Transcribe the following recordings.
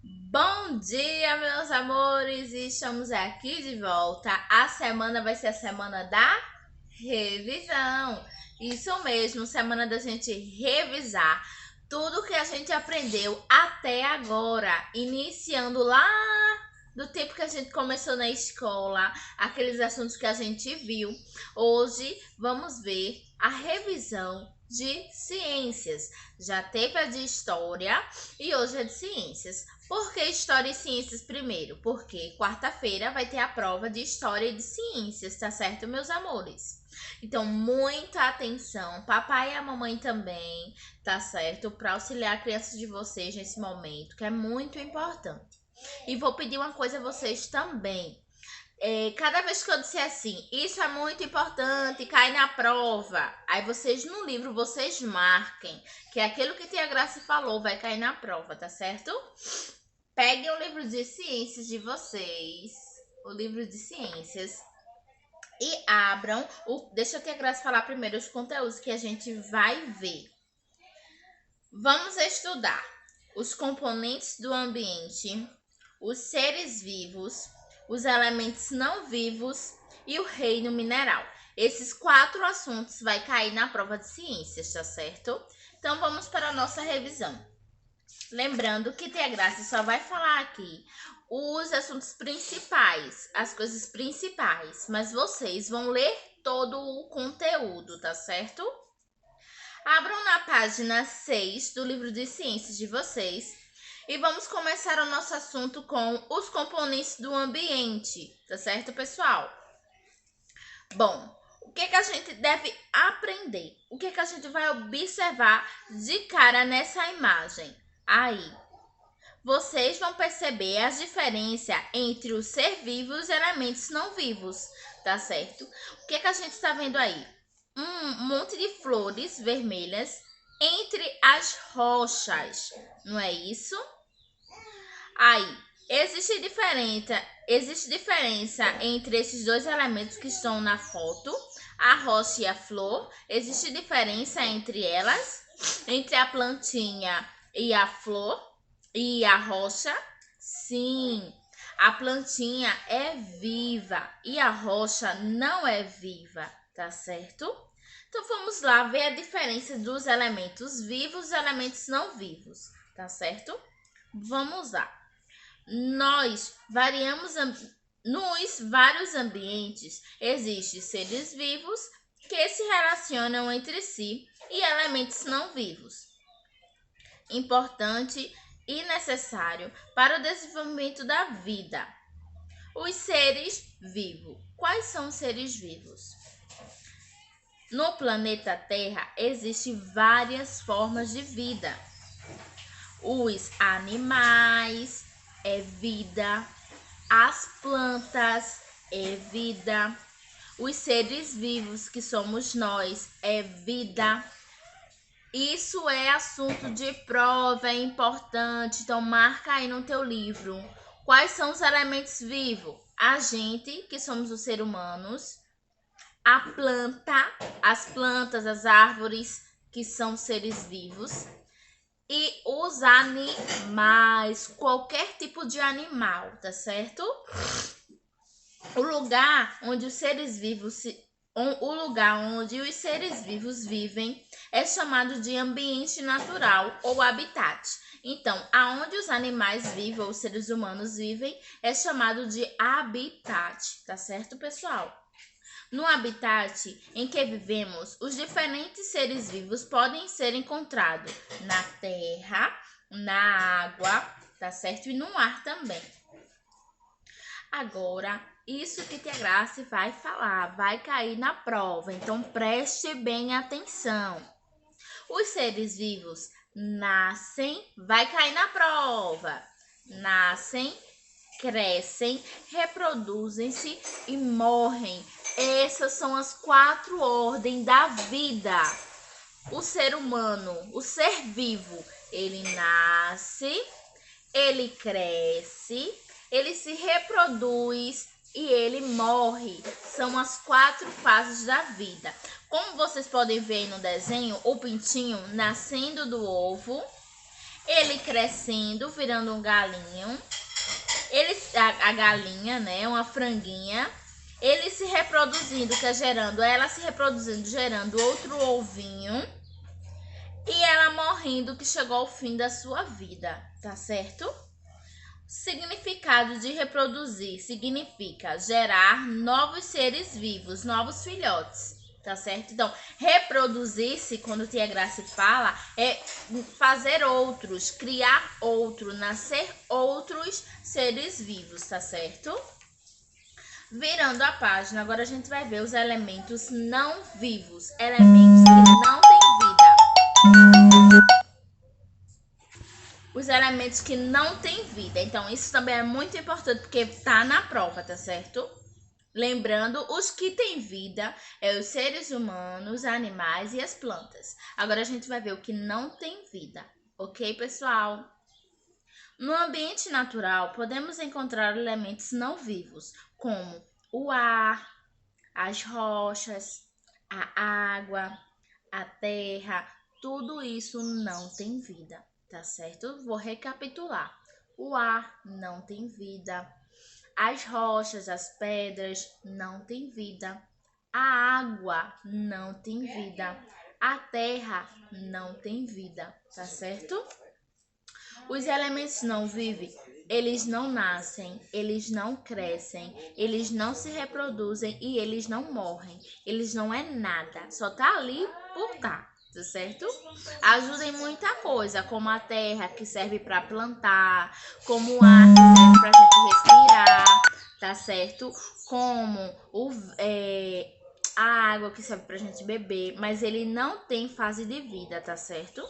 Bom dia, meus amores! E estamos aqui de volta. A semana vai ser a semana da revisão. Isso mesmo, semana da gente revisar tudo que a gente aprendeu até agora, iniciando lá do tempo que a gente começou na escola, aqueles assuntos que a gente viu. Hoje vamos ver a revisão de ciências. Já teve a de história e hoje é de ciências. Por que História e Ciências primeiro? Porque quarta-feira vai ter a prova de História e de Ciências, tá certo, meus amores? Então, muita atenção, papai e a mamãe também, tá certo? Para auxiliar a criança de vocês nesse momento, que é muito importante. E vou pedir uma coisa a vocês também. Cada vez que eu disser assim, isso é muito importante, cai na prova. Aí vocês no livro, vocês marquem, que é aquilo que Tia Graça falou, vai cair na prova, tá certo? Peguem o livro de ciências de vocês, o livro de ciências, e abram. Deixa eu ter a Graça falar primeiro os conteúdos que a gente vai ver. Vamos estudar os componentes do ambiente, os seres vivos, os elementos não vivos e o reino mineral. Esses 4 assuntos vai cair na prova de ciências, tá certo? Então vamos para a nossa revisão. Lembrando que Tia Graça só vai falar aqui os assuntos principais, as coisas principais, mas vocês vão ler todo o conteúdo, tá certo? Abram na página 6 do livro de ciências de vocês e vamos começar o nosso assunto com os componentes do ambiente, tá certo, pessoal? Bom, o que a gente deve aprender? O que a gente vai observar de cara nessa imagem? Aí, vocês vão perceber a diferença entre o ser vivo e os elementos não vivos, tá certo? O que a gente está vendo aí? Um monte de flores vermelhas entre as rochas, não é isso? Aí, existe diferença entre esses dois elementos que estão na foto, a rocha e a flor? Existe diferença entre elas? Entre a plantinha e a flor? E a rocha? Sim, a plantinha é viva e a rocha não é viva, tá certo? Então vamos lá ver a diferença dos elementos vivos e elementos não vivos, tá certo? Vamos lá. Nós variamos nos vários ambientes, existem seres vivos que se relacionam entre si e elementos não vivos. Importante e necessário para o desenvolvimento da vida. Os seres vivos. Quais são os seres vivos? No planeta Terra existem várias formas de vida. Os animais é vida, as plantas é vida, os seres vivos que somos nós é vida. Isso é assunto de prova, é importante, então marca aí no teu livro. Quais são os elementos vivos? A gente, que somos os seres humanos, a planta, as plantas, as árvores, que são seres vivos, e os animais, qualquer tipo de animal, tá certo? O lugar onde os seres vivos vivem é chamado de ambiente natural ou habitat. Então, aonde os animais vivem ou os seres humanos vivem é chamado de habitat, tá certo, pessoal? No habitat em que vivemos, os diferentes seres vivos podem ser encontrados na terra, na água, tá certo? E no ar também. Agora, isso que Tia Graça vai falar, vai cair na prova, então preste bem atenção. Os seres vivos nascem, vai cair na prova. Nascem, crescem, reproduzem-se e morrem. Essas são as 4 ordens da vida. O ser humano, o ser vivo, ele nasce, ele cresce, ele se reproduz e ele morre. São as 4 fases da vida. Como vocês podem ver aí no desenho, o pintinho nascendo do ovo, ele crescendo, virando um galinho. A galinha, né, uma franguinha. Ele se reproduzindo, que é gerando, ela se reproduzindo, gerando outro ovinho. E ela morrendo, que chegou ao fim da sua vida, tá certo? Significado de reproduzir significa gerar novos seres vivos, novos filhotes, tá certo? Então, reproduzir-se, quando Tia Grace fala, é fazer outros, criar outro, nascer outros seres vivos, tá certo? Virando a página, agora a gente vai ver os elementos não vivos, elementos que não têm vida. Os elementos que não têm vida. Então, isso também é muito importante, porque tá na prova, tá certo? Lembrando, os que têm vida é os seres humanos, animais e as plantas. Agora a gente vai ver o que não tem vida, ok, pessoal? No ambiente natural, podemos encontrar elementos não vivos, como o ar, as rochas, a água, a terra. Tudo isso não tem vida, tá certo? Vou recapitular. O ar não tem vida. As rochas, as pedras não têm vida. A água não tem vida. A terra não tem vida, tá certo? Os elementos não vivem, eles não nascem, eles não crescem, eles não se reproduzem e eles não morrem. Eles não é nada, só tá ali por tá certo? Ajuda em muita coisa, como a terra que serve para plantar, como o ar que serve pra gente respirar, tá certo? Como a água que serve pra gente beber, mas ele não tem fase de vida, tá certo?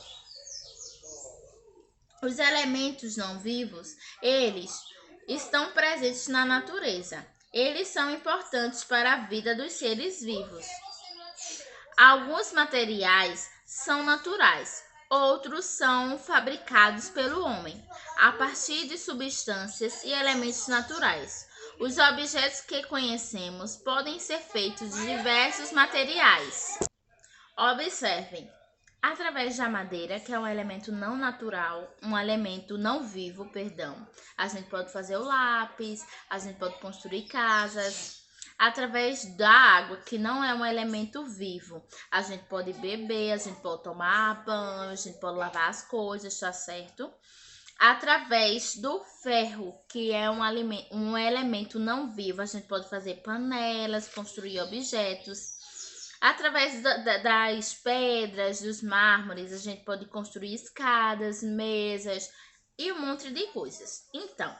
Os elementos não vivos, eles estão presentes na natureza. Eles são importantes para a vida dos seres vivos. Alguns materiais são naturais, outros são fabricados pelo homem, a partir de substâncias e elementos naturais. Os objetos que conhecemos podem ser feitos de diversos materiais. Observem. Através da madeira, que é um elemento não natural, um elemento não vivo, perdão, a gente pode fazer o lápis, a gente pode construir casas. Através da água, que não é um elemento vivo, a gente pode beber, a gente pode tomar banho, a gente pode lavar as coisas, tá certo? Através do ferro, que é um elemento não vivo, a gente pode fazer panelas, construir objetos. Através das pedras, dos mármores, a gente pode construir escadas, mesas e um monte de coisas. Então,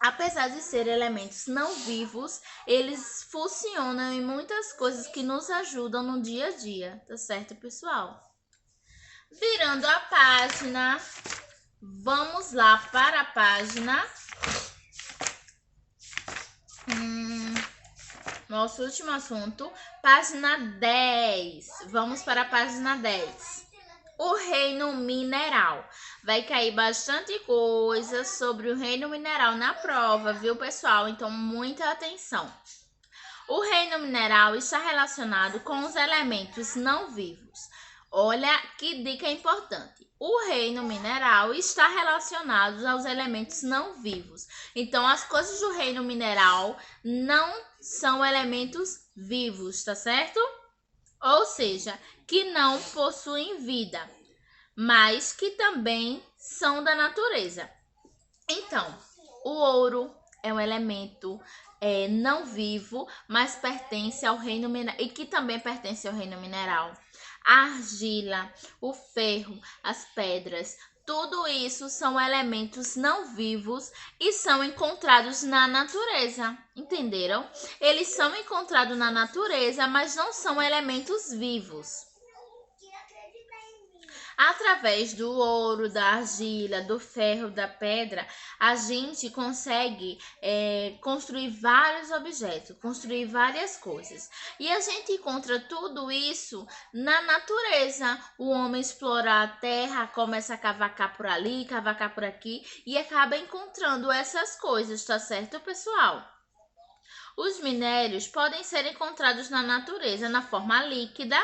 apesar de ser elementos não vivos, eles funcionam em muitas coisas que nos ajudam no dia a dia, tá certo, pessoal? Virando a página, vamos lá para a página. Nosso último assunto, página 10. Vamos para a página 10. O reino mineral. Vai cair bastante coisa sobre o reino mineral na prova, viu, pessoal? Então, muita atenção. O reino mineral está relacionado com os elementos não vivos. Olha que dica importante. O reino mineral está relacionado aos elementos não vivos. Então, as coisas do reino mineral não são elementos vivos, tá certo? Ou seja, que não possuem vida, mas que também são da natureza. Então, o ouro é um elemento não vivo, mas pertence ao reino mineral e que também pertence ao reino mineral. A argila, o ferro, as pedras, tudo isso são elementos não vivos e são encontrados na natureza, entenderam? Eles são encontrados na natureza, mas não são elementos vivos. Através do ouro, da argila, do ferro, da pedra, a gente consegue construir vários objetos, construir várias coisas. E a gente encontra tudo isso na natureza. O homem explora a terra, começa a cavacar por ali, cavacar por aqui e acaba encontrando essas coisas, tá certo, pessoal? Os minérios podem ser encontrados na natureza na forma líquida,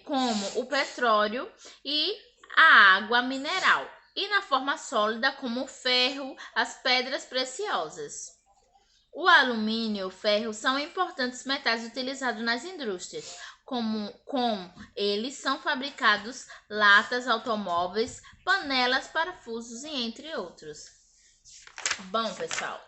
como o petróleo e a água mineral e na forma sólida como o ferro, as pedras preciosas. O alumínio e o ferro são importantes metais utilizados nas indústrias, com eles são fabricados latas, automóveis, panelas, parafusos e entre outros. Bom, pessoal,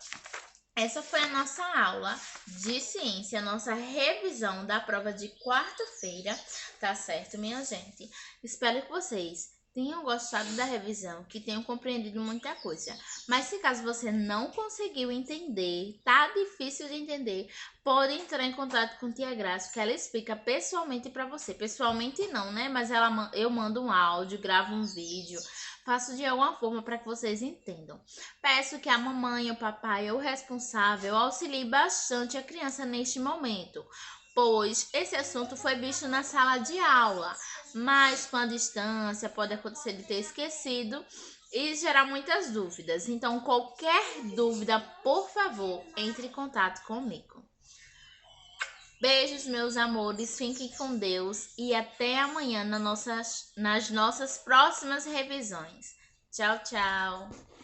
essa foi a nossa aula de ciência, nossa revisão da prova de quarta-feira, tá certo, minha gente? Espero que vocês tenham gostado da revisão, que tenham compreendido muita coisa. Mas se caso você não conseguiu entender, tá difícil de entender, pode entrar em contato com Tia Graça, que ela explica pessoalmente para você. Pessoalmente não, né? Mas eu mando um áudio, gravo um vídeo, faço de alguma forma para que vocês entendam. Peço que a mamãe, o papai ou o responsável auxilie bastante a criança neste momento, pois esse assunto foi visto na sala de aula, mas com a distância pode acontecer de ter esquecido e gerar muitas dúvidas. Então, qualquer dúvida, por favor, entre em contato comigo. Beijos, meus amores, fiquem com Deus e até amanhã nas nossas próximas revisões. Tchau, tchau!